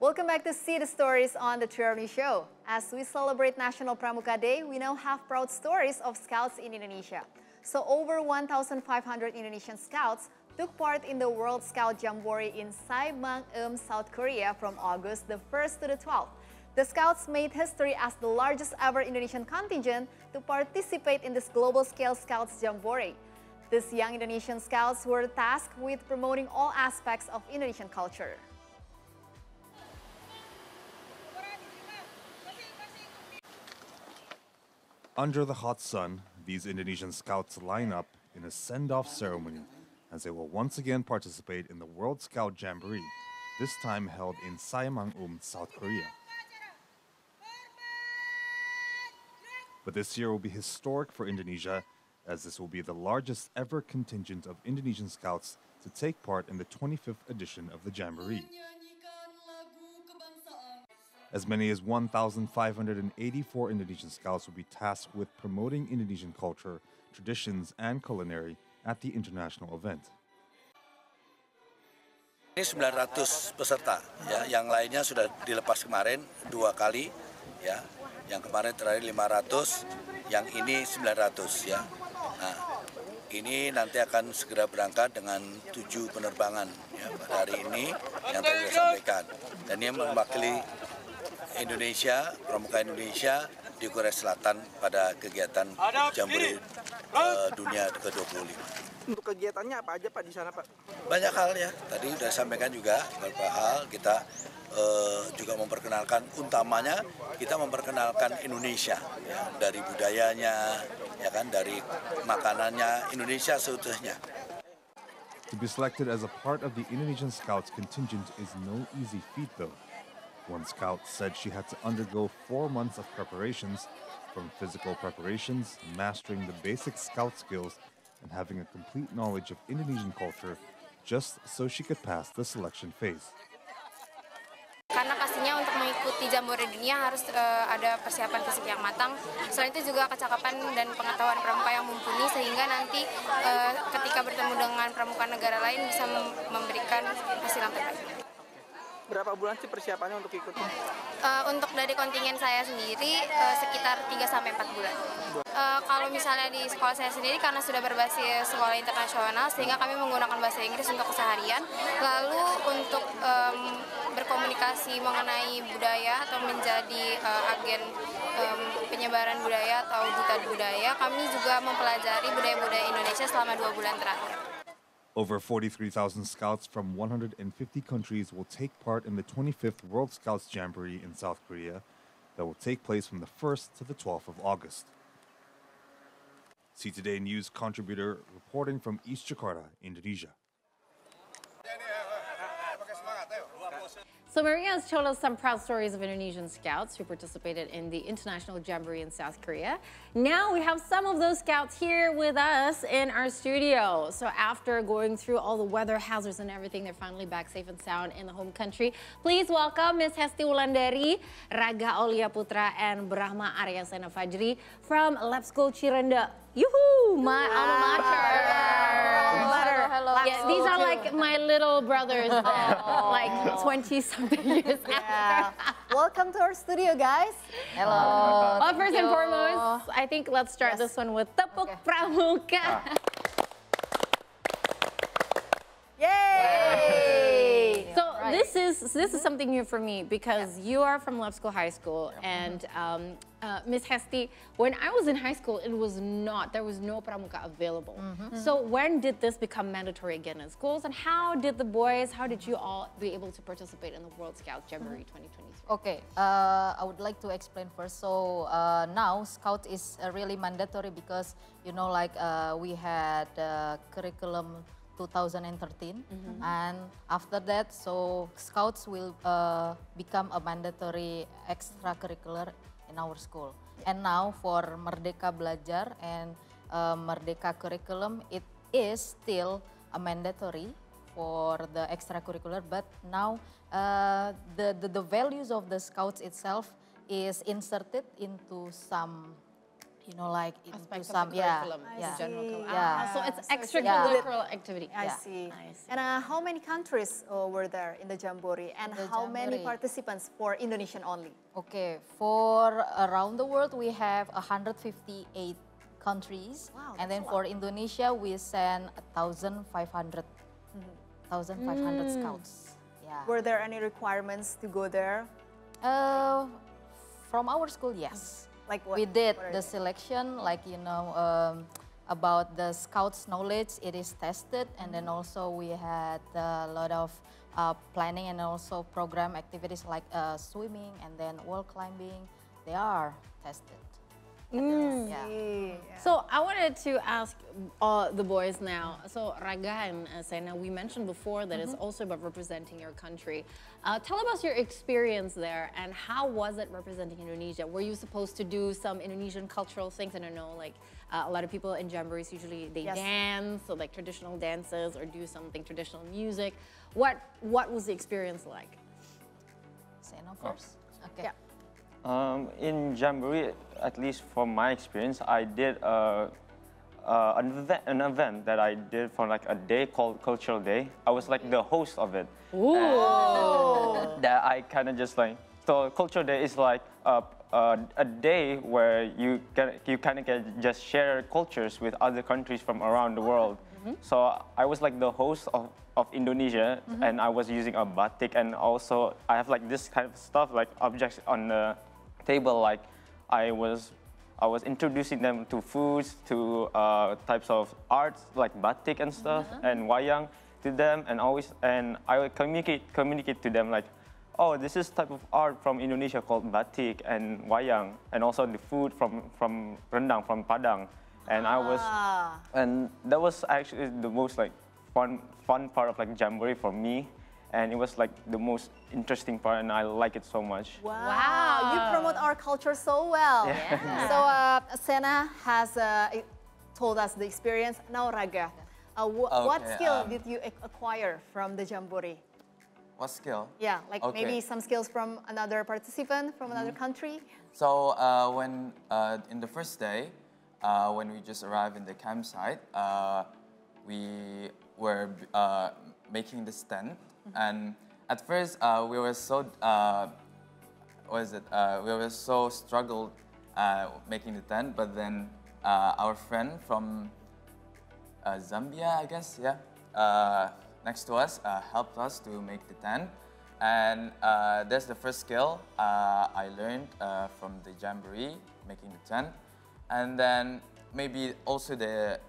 Welcome back to See the Stories on the Triarni Show. As we celebrate National Pramuka Day, we now have proud stories of Scouts in Indonesia. So over 1,500 Indonesian Scouts took part in the World Scout Jamboree in Saemangeum, South Korea from August the 1st to the 12th. The Scouts made history as the largest ever Indonesian contingent to participate in this global-scale Scouts Jamboree. These young Indonesian Scouts were tasked with promoting all aspects of Indonesian culture. Under the hot sun, these Indonesian Scouts line up in a send-off ceremony as they will once again participate in the World Scout Jamboree, this time held in Saemangeum, South Korea. But this year will be historic for Indonesia, as this will be the largest ever contingent of Indonesian Scouts to take part in the 25th edition of the Jamboree. As many as 1,584 Indonesian Scouts will be tasked with promoting Indonesian culture, traditions, and culinary at the international event. Ini 900 peserta, ya, yang lainnya sudah dilepas kemarin 2 kali, ya. Yang kemarin terakhir 500, yang ini 900, ya. Nah, ini nanti akan segera berangkat dengan 7 penerbangan, ya, pada hari ini yang tadi saya sampaikan. Dan ini mewakili Indonesia, Pramuka Indonesia di Korea Selatan pada kegiatan Jamboree dunia ke-25. Untuk kegiatannya apa aja Pak di sana Pak? Banyak hal ya, tadi sudah sampaikan juga beberapa hal. Kita juga memperkenalkan, utamanya kita memperkenalkan Indonesia, ya, dari budayanya, ya kan, dari makanannya, Indonesia seutuhnya. To be selected as a part of the Indonesian Scouts contingent is no easy feat though. One scout said she had to undergo 4 months of preparations, from physical preparations, mastering the basic scout skills, and having a complete knowledge of Indonesian culture, just so she could pass the selection phase. Karena pastinya untuk mengikuti Jamboree dunia harus ada persiapan fisik yang matang. Selain itu juga kecakapan dan pengetahuan pramuka yang mumpuni, sehingga nanti ketika bertemu dengan pramuka negara lain bisa memberikan hasil yang terbaik. Berapa bulan sih persiapannya untuk ikut? Untuk dari kontingen saya sendiri sekitar 3-4 bulan. Kalau misalnya di sekolah saya sendiri, karena sudah berbasis sekolah internasional, sehingga kami menggunakan bahasa Inggris untuk keseharian. Lalu untuk berkomunikasi mengenai budaya atau menjadi agen penyebaran budaya atau duta budaya, kami juga mempelajari budaya-budaya Indonesia selama 2 bulan terakhir. Over 43,000 scouts from 150 countries will take part in the 25th World Scouts Jamboree in South Korea that will take place from the 1st to the 12th of August. See Today News contributor reporting from East Jakarta, Indonesia. So Maria has told us some proud stories of Indonesian Scouts who participated in the International Jamboree in South Korea. Now we have some of those Scouts here with us in our studio. So after going through all the weather hazards and everything, they're finally back safe and sound in the home country. Please welcome Ms. Hesti Wulandari, Raga Aulia Putra, and Brahma Arya Sena Fajri from Lab School Cirenda. Yoo-hoo! My alma mater. Hello. Yeah, these are like my little brothers, like 20-something years after. Welcome to our studio, guys. Hello. Well, first and foremost, I think let's start this one with Tepuk Pramuka. Yay! So this is something new for me because you are from Lab School High School, and Miss Hesti, when I was in high school, there was no Pramuka available. So when did this become mandatory again in schools, and how did you all be able to participate in the World Scout Jamboree 2023? Okay, I would like to explain first. So now Scout is really mandatory because, you know, like we had curriculum 2013, and after that, so Scouts will become a mandatory extracurricular in our school. And now for Merdeka Belajar and Merdeka curriculum, it is still a mandatory for the extracurricular, but now the values of the Scouts itself is inserted into some you know, like into Aspects some, of the curriculum, yeah. general curriculum. Yeah. So it's So it's a extracurricular activity. I Yeah. see. I see. And how many countries were there in the Jamboree? And The how many Jamboree. participants for Indonesian only? Okay, for around the world, we have 158 countries. Wow, And that's then a for lot. Indonesia, we send 1,500 scouts. Yeah. Were there any requirements to go there? From our school, yes. Like what? We did what are the they? selection, like, you know, about the scouts' knowledge, it is tested. And then also we had a lot of planning and also program activities like swimming and then wall climbing. They are tested. Yeah. So, So I wanted to ask the boys now. So Raga and Sena, we mentioned before that it's also about representing your country. Tell us your experience there and how was it representing Indonesia? Were you supposed to do some Indonesian cultural things? I don't know, like a lot of people in Jamborees usually they Yes. dance, so like traditional dances or do something traditional music. What was the experience like? Say no first. Okay. yeah. In Jamboree, at least from my experience, I did an event that I did for like a day called Cultural Day. I was like the host of it. Ooh. That I kind of just like, so Cultural Day is like a day where you kind of get just share cultures with other countries from around the world. So I was like the host of Indonesia, and I was using a batik, and also I have like this kind of stuff, like objects on the table, like I was introducing them to foods, to types of arts like batik and stuff, and wayang to them, and I would communicate to them like, oh, this is type of art from Indonesia called batik and wayang, and also the food from rendang, from Padang, and and that was actually the most like fun part of like Jamboree for me. And it was like the most interesting part, and I like it so much. Wow. You promote our culture so well. So Sena has told us the experience. Now Raga, what skill did you acquire from the Jamboree? What skill? Yeah, like Okay. maybe some skills from another participant from another country. So when in the first day, when we just arrived in the campsite, we were making this tent, and at first we were so we were so struggled making the tent, but then our friend from Zambia, I guess, next to us helped us to make the tent, and that's the first skill I learned from the Jamboree, making the tent, and then maybe also the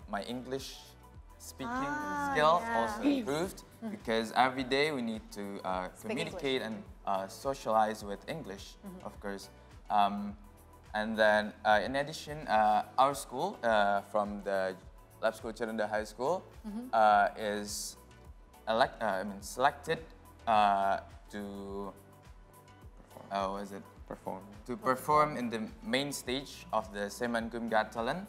my English speaking skill also improved, because every day we need to communicate and socialize with English, of course. And then in addition, our school from the Lab School Cherunda High School is selected to perform in the main stage of the Semangkum Gatalan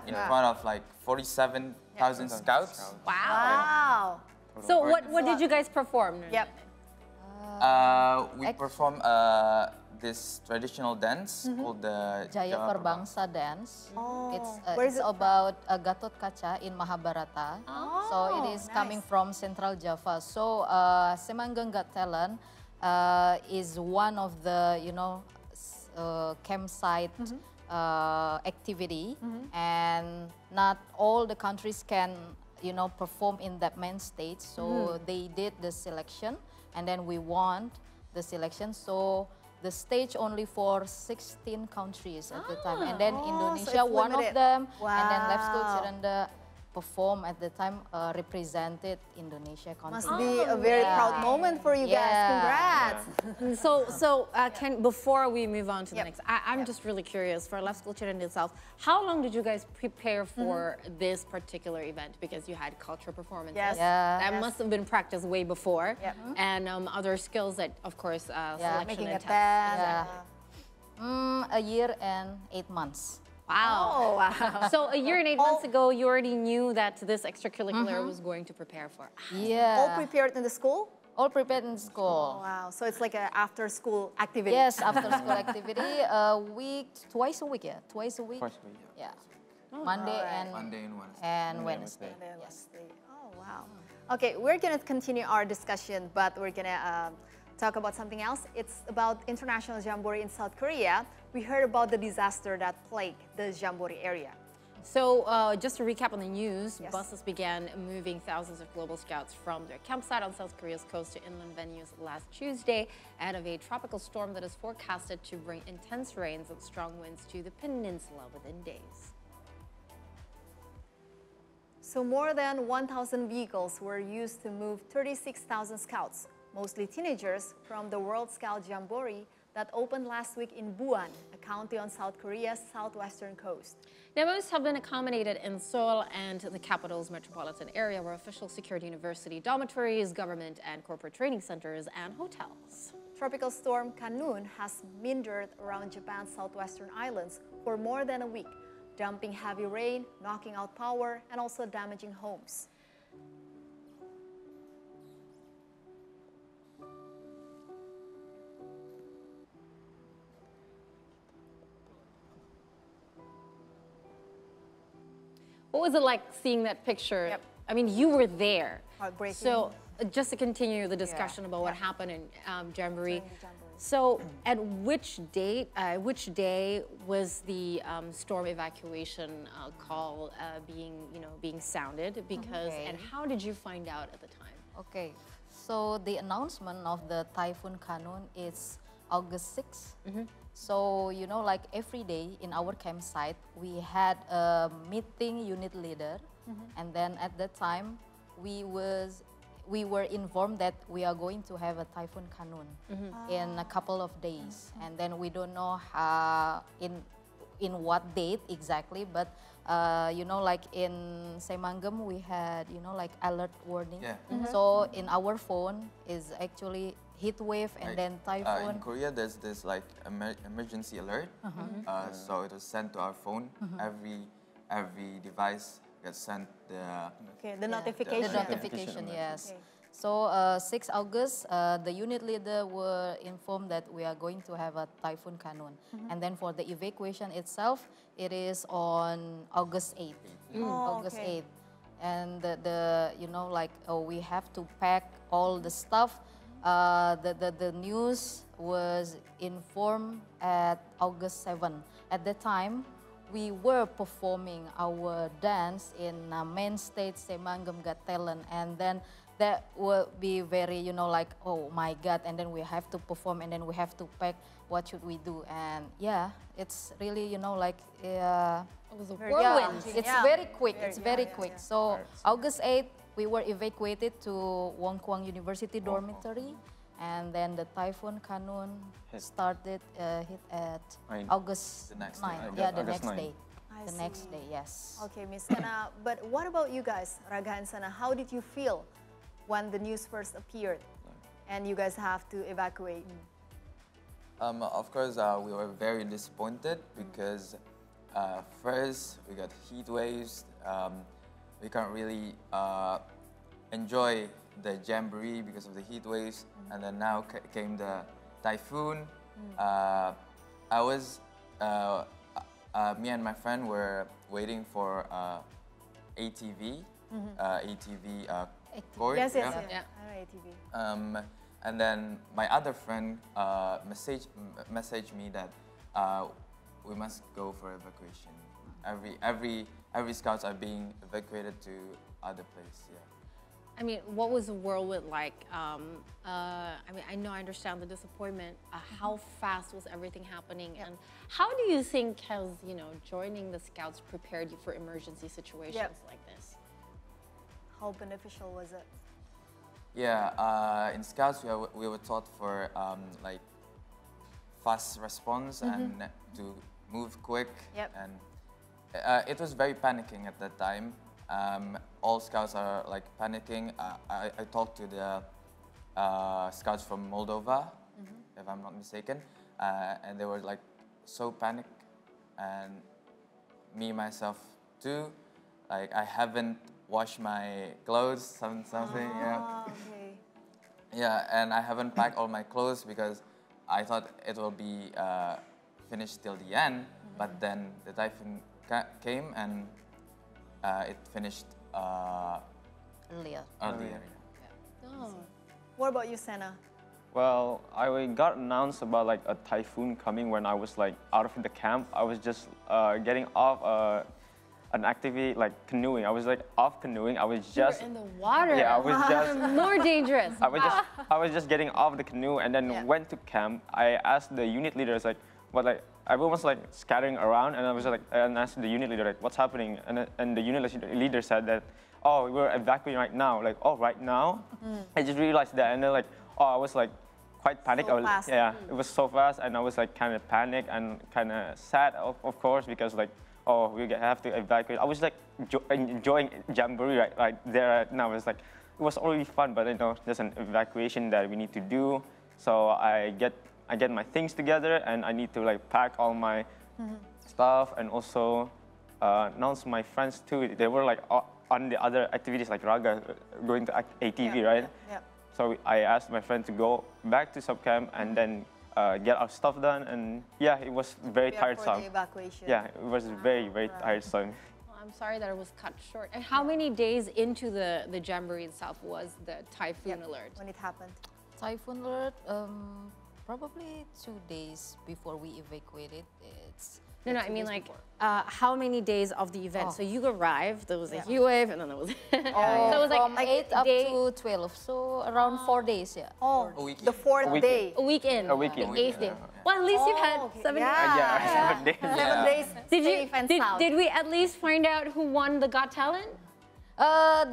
in front of like 47,000 scouts. Wow. So what did you guys perform? Yep. We perform this traditional dance called the Jaya Perbangsa dance. Where is It's it about Gatot Kaca in Mahabharata. So it is coming from Central Java. So Semanggung Gat Talent is one of the campsite activity, and not all the countries can perform in that main stage. So they did the selection, and then we won the selection. So the stage only for 16 countries at the time, and then Indonesia it's one of limited. them, and then Lab School Wow. Cirenda performed at the time, represented Indonesia country. Must be a very proud moment for you guys. Yeah. Congrats. So before we move on to the Yep. next, I'm just really curious for Lab School Children itself, how long did you guys prepare for this particular event? Because you had cultural performances. Yes. Yeah. That must have been practiced way before. Yep. And other skills that, of course, selection Making and a test. tent. A year and 8 months. Wow. Oh, wow. So a year and 8 months ago, you already knew that this extracurricular was going to prepare for. Yeah. All prepared in the school? All prepared in Oh, school. wow. So it's like an after-school activity. Yes, after school activity, twice a week, yeah, twice a week. Twice a week. Yeah, Monday and Monday and Wednesday. and Wednesday. And then Yes. Wednesday. Oh, wow. Okay, we're going to continue our discussion, but we're going to talk about something else. It's about International Jamboree in South Korea. We heard about the disaster that plagued the Jamboree area. So just to recap on the news, Yes. buses began moving thousands of Global Scouts from their campsite on South Korea's coast to inland venues last Tuesday ahead of a tropical storm that is forecasted to bring intense rains and strong winds to the peninsula within days. So more than 1,000 vehicles were used to move 36,000 scouts, mostly teenagers, from the World Scout Jamboree that opened last week in Busan, a county on South Korea's southwestern coast. Now, most have been accommodated in Seoul and the capital's metropolitan area, where officials secured university dormitories, government and corporate training centers, and hotels. Tropical storm Kanun has meandered around Japan's southwestern islands for more than a week, dumping heavy rain, knocking out power, and also damaging homes. What was it like seeing that picture? Yep. I mean, you were there. Heartbreaking. So just to continue the discussion about what happened in Jamboree. During the Jamboree. So at which day was the storm evacuation call being sounded? Because Okay. and how did you find out at the time? Okay, so the announcement of the Typhoon Kanun is August 6th. So, like every day in our campsite, we had a meeting unit leader. And then at that time, we were informed that we are going to have a Typhoon Kanun in a couple of days. And then we don't know in what date exactly, but like in Semangam, we had, like alert warning. Yeah. So in our phone is actually heat wave and then typhoon. In Korea, there's this like emergency alert. So it was sent to our phone. Every device gets sent the Okay, the notification. The notification, yes. Okay. So 6 August, the unit leader were informed that we are going to have a Typhoon Kanun. And then for the evacuation itself, it is on August 8th. August okay. 8th. And we have to pack all the stuff. The news was informed at August 7th. At that time, we were performing our dance in main stage Semangam Got Talent, and then that will be very, oh my God, and then we have to perform, and then we have to pack. What should we do? And yeah, it's really, It was a Very whirlwind. challenging. it's Yeah. very quick. Very- It's very yeah, quick. yeah. So August 8th, we were evacuated to Wongkwang University dormitory, and then the Typhoon Kanun started hit at Nine. August The next 9th. day. Yeah, the August next 9th. day. I The see. next day, yes. Okay, Miss Kana, but what about you guys, Raga and Sana? How did you feel when the news first appeared and you guys have to evacuate? Of course, we were very disappointed because first we got heat waves. We can't really enjoy the jamboree because of the heat waves, and then now came the typhoon. Me and my friend were waiting for ATV, cord. Yes, yes, yeah. yes. Yeah. All right, TV. And then my other friend messaged me that we must go for evacuation. Every scouts are being evacuated to other place. Yeah. I mean, what was the whirlwind like? I understand the disappointment. How fast was everything happening? And how do you think has, joining the Scouts prepared you for emergency situations like this? How beneficial was it? Yeah, in Scouts we were taught for like fast response and to move quick. Yep. And it was very panicking at that time. All Scouts are like panicking. I talked to the Scouts from Moldova, if I'm not mistaken, and they were like so panicked, and me myself too. Like I haven't washed my clothes, something. Yeah. Okay. Yeah, and I haven't packed all my clothes because I thought it will be finished till the end, but then the typhoon came and it finished Earlier. earlier. Oh. What about you, Senna? Well, I got announced about like a typhoon coming when I was like out of the camp. I was just getting off an activity like canoeing. I was like off canoeing. I was You were just in the water. Yeah, I was just More dangerous. I was just getting off the canoe and then Yeah. went to camp. I asked the unit leaders like, what like everyone was like scattering around, and I was like, and asked the unit leader like, what's happening? And the unit leader said that, oh, we're evacuating right now. Like, oh, right now? I just realized that, and then like, oh, I was like quite panicked. So I was, fast. Yeah, it was so fast, and I was like kind of panicked and kind of sad, of course, because like, oh, we have to evacuate. I was like enjoying Jamboree right there, and I was like, it was already fun, but you know, there's an evacuation that we need to do. So I get my things together, and I need to like pack all my stuff, and also announce my friends too. They were like on the other activities like Raga, going to ATV, right? Yeah. So I asked my friend to go back to sub camp and then get our stuff done, and yeah, it was very Prepare for tiresome. the evacuation. Yeah, it was very tiresome. Well, I'm sorry that it was cut short. And how many days into the Jamboree itself was the typhoon alert? When it happened. Typhoon alert, probably 2 days before we evacuated. It's No, I 2 mean days like before. how many days of the event? Oh. So you arrived, there was a Yeah. heat wave, and then there was. Oh, so it was from like 8 up day, to 12, so around 4 days, yeah. Oh, A weekend. the fourth A weekend. day. a weekend. A weekend. The 8th day. Yeah. Well, at least you've had Oh, okay. 7 Yeah. Yeah, 7 days. 7 Yeah. days Did you safe and sound. did we at least find out who won the Got Talent?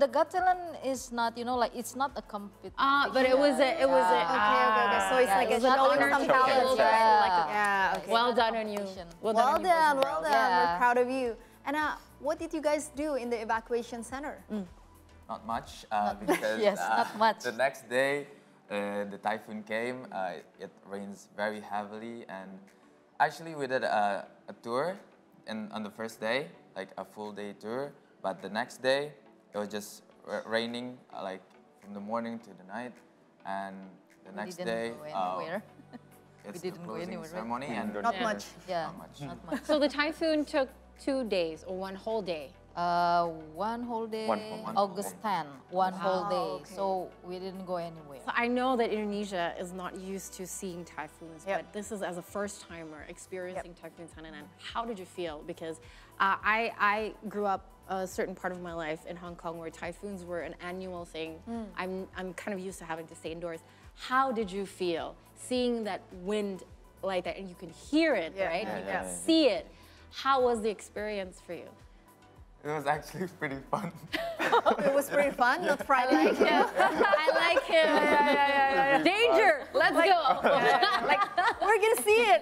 The Got Talent is not, you know, like it's not a competition. But it was a Okay. So it's Yeah, like it's a not knowing honor some system. talents, Yeah. right? Yeah. Okay. Well done on you. Well on you, boys done. and Well girls. done. We're Yeah. proud of you. And what did you guys do in the evacuation center? Not much, because Yes, not much. the next day the typhoon came. It rains very heavily, and actually we did a tour on the first day, like a full day tour. But the next day it was just raining, like from the morning to the night, and the We next didn't day go anywhere. it's didn't the go closing anywhere, right? ceremony, and Not Yeah. much. Yeah, Not much. not much. So the typhoon took 2 days or one whole day. One whole day, One whole- one August 10, one whole day. okay. So we didn't go anywhere. So I know that Indonesia is not used to seeing typhoons, Yep. but this is as a first timer experiencing typhoons. And how did you feel? Because I grew up a certain part of my life in Hong Kong where typhoons were an annual thing. I'm kind of used to having to stay indoors. How did you feel seeing that wind like that, and you can hear it, Yeah. right? Yeah, You yeah. can see it. How was the experience for you? It was actually pretty fun. It was pretty fun, not frightening. I like him. Danger! Let's go. Like, we're gonna see it.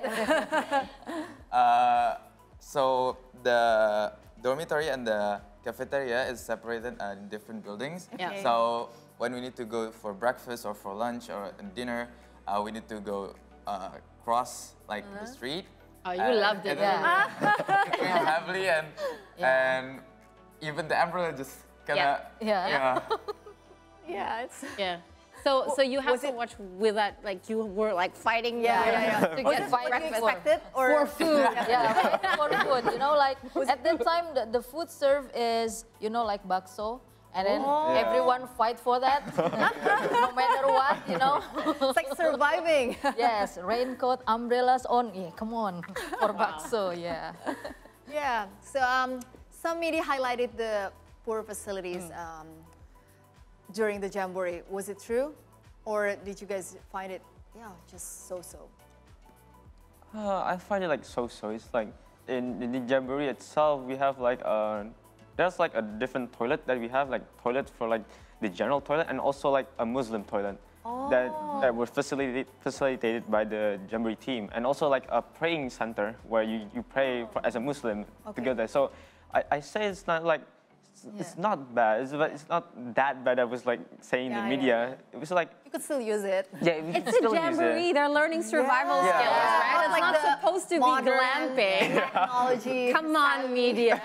So the dormitory and the cafeteria is separated in different buildings. Yeah. Okay. So when we need to go for breakfast or for lunch or dinner, we need to go cross like the street. Oh, you loved it. Yeah. It rained heavily, and even the umbrella just kind of Yeah. Yeah, it's. Yeah. So you have Was to it- watch with that, like you were like fighting Yeah. To Was get it what you breakfast. expected, or for food. Yeah, for food. You know, like at that time, the food served is, you know, like bakso. And then everyone fight for that, no matter what, you know. it's like surviving? Yes, raincoat, umbrellas on. Yeah, come on, for bakso, yeah. Yeah. So some media highlighted the poor facilities during the Jamboree. Was it true, or did you guys find it, just so-so? I find it like so-so. It's like in the Jamboree itself, we have like there's like a different toilet that we have, like toilet for like the general toilet, and also like a Muslim toilet that were facilitated by the Jamboree team, and also like a praying center where you pray as a Muslim together. So I say it's not like it's not bad. It's not that bad. I was like saying in the media. It was like You could still use it. yeah, we It's can a still use jamboree. it. They're learning survival Yeah. skills, Yeah. right? Not It's like not the supposed to be modern glamping. Technology. Come on, media.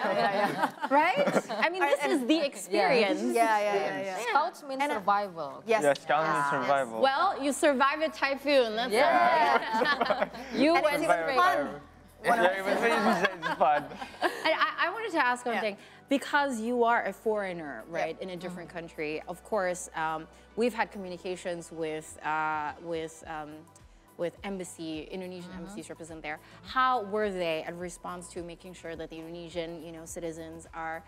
Right? I mean, this is the experience. Yeah. Scouts mean survival. Yes. Yeah, scouting and survival. Well, you survived a typhoon. That's you And went it's even straight. fun. Yeah, it's fun. And I wanted to ask one thing. Because you are a foreigner, right, in a different country, of course, we've had communications with embassy, Indonesian embassies represent there. How were they at response to making sure that the Indonesian, citizens are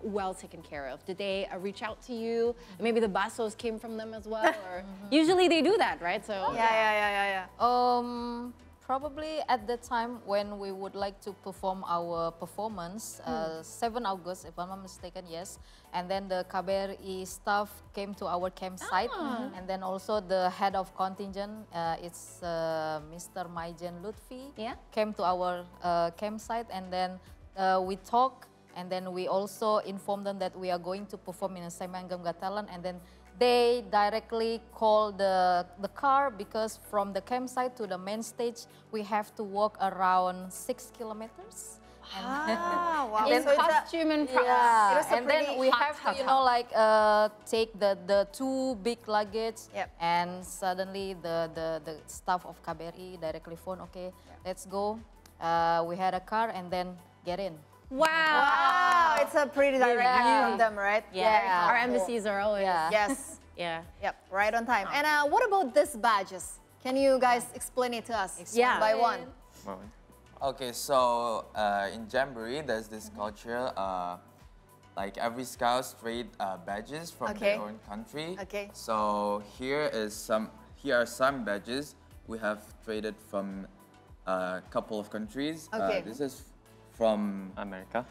well taken care of? Did they reach out to you? Maybe the basos came from them as well, or usually they do that, right? So Yeah. Probably at the time when we would like to perform our performance, 7 August, if I'm not mistaken, yes. And then the KBRI staff came to our campsite. And then also the head of contingent, it's Mr. Maijen Lutfi, came to our campsite. And then we talked, and then we also informed them that we are going to perform in a Semangam Gatalan. And then they directly call the car, because from the campsite to the main stage, we have to walk around 6 kilometers. Wow. in So it's a- costume and Yeah, It was a and then pretty we hot have to, hotel. take the 2 big luggage. Yep. And suddenly the staff of KBRI directly phone, okay, let's go. We had a car, and then get in. Wow, it's a pretty direct view from them, right? Yeah, our embassies are always. Yes. Yeah. Right on time. And what about these badges? Can you guys explain it to us one by one? Okay, so in Jamboree, there's this culture, like every scout trade badges from their own country. Okay. So here are some badges we have traded from a couple of countries. Okay. This is from America.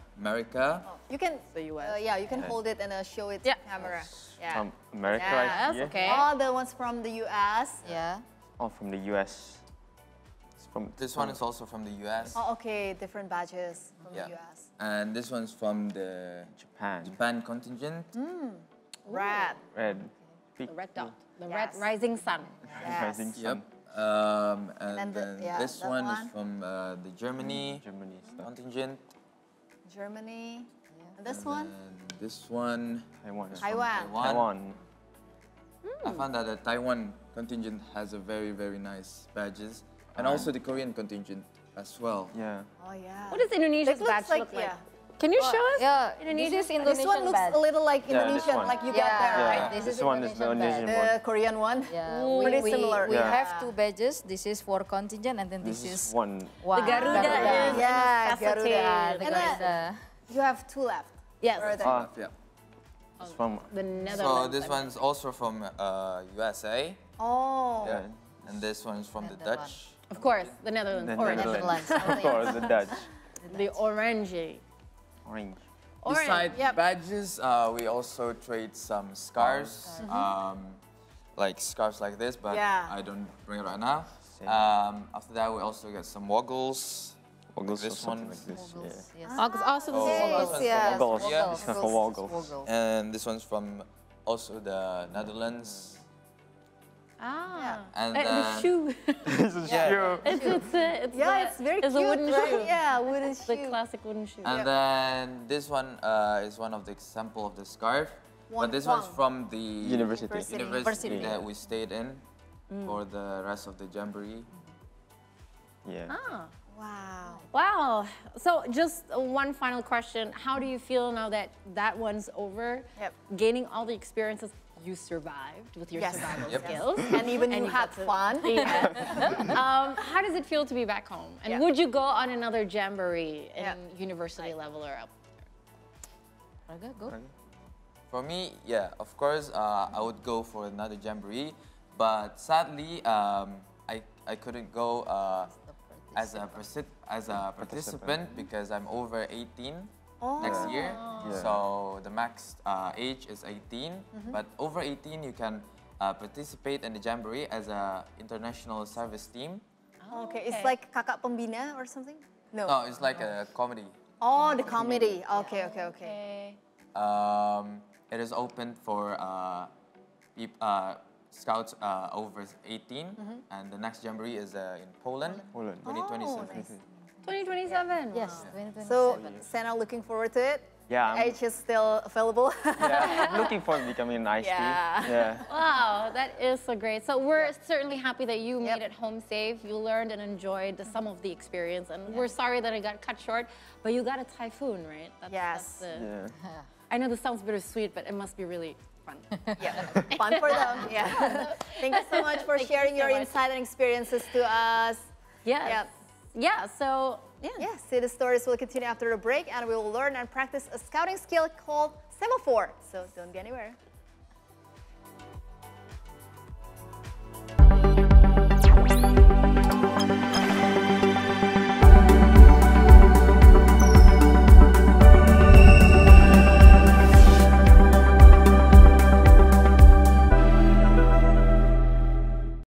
You can, The US. you can hold it and show it to camera. Yeah. From America, Yeah, right that's here. okay. All the ones from the US. Yeah. Oh, from the US. It's from This one is also from the US. Oh, okay, different badges from the US. And this one's from the Japan contingent. Red. red. The red dot. The Yes. red rising sun. Rising sun. And then this that one is one. from the Germany contingent. Germany. And this one? And this one, Taiwan. Taiwan. I found that the Taiwan contingent has a very, very nice badges. And also the Korean contingent as well. Yeah. Oh, yeah. What does Indonesia's It looks badge like- look like? yeah. Can you show us? Yeah, Indonesian? this is This Indonesian one looks badge. a little like Yeah, this Indonesian, one. like you got there, Yeah, right? This this is one is the Indonesian Indonesian one. The Korean one. Yeah, Pretty similar. We Yeah. have 2 badges. This is for contingent, and then This this is is one. one. The Garuda is Yeah, necessity. Garuda. The And then- Garuda. You have 2 left. Yes. Or the- Yeah. It's from The Netherlands. So this one's also from USA. Oh. Yeah. And this one's from the Dutch. Of course, the Netherlands. the Orange. Netherlands. Of course, the Dutch. The orange. Orange. Besides Yep. badges, we also trade some scarves. Like scarves like this, but Yeah. I don't bring it right now. Same. After that, we also get some woggles. Woggles or This something one. like this. Yeah. Yes. Also, Oh, this is this one's yeah. from Woggles. Austria. This is for woggles. And this one's from also the Netherlands. Ah. And The then- shoe. This is Yeah. true. It's Yeah, it's very it's cute, a wooden right? shoe. Yeah, wooden The shoe. classic wooden shoe. And then this one is one of the example of the scarf. Wang But this one's Wang. from the University. university that we stayed in for the rest of the Jamboree. Yeah. Ah. Wow. Wow. So just one final question. How do you feel now that that one's over? Yep. Gaining all the experiences, you survived with your Yes. survival Yep. skills. And even you you had got to- fun. Yeah. How does it feel to be back home? And Yeah. would you go on another Jamboree in Yeah. university level or up? Raga, go. For me, yeah, of course, I would go for another Jamboree, but sadly, I couldn't go as a participant because I'm over 18 next year. Yeah. So the max age is 18, but over 18 you can participate in the Jamboree as a international service team. Okay, it's like Kakak Pembina or something? No. No, it's like a comedy. Oh, the comedy. Okay. It is open for scouts over 18, and the next Jamboree is in Poland, 2027. Oh, nice. 2027. Yes, Wow. 2027. So, Sena, looking forward to it? Yeah, Age is still available. yeah, I'm looking for becoming an iced tea. Yeah. Wow, that is so great. So we're certainly happy that you Yep. made it home safe. You learned and enjoyed some of the experience, and we're sorry that it got cut short. But you got a typhoon, right? Yes. Yeah. I know this sounds bittersweet, but it must be really fun. Yeah, fun for them. Yeah. Thank you so much for Thank you sharing so your much. insight and experiences to us. Yes. Yep. Yeah. So yeah. Yeah, City Stories will continue after the break, and we will learn and practice a scouting skill called semaphore. So don't be anywhere.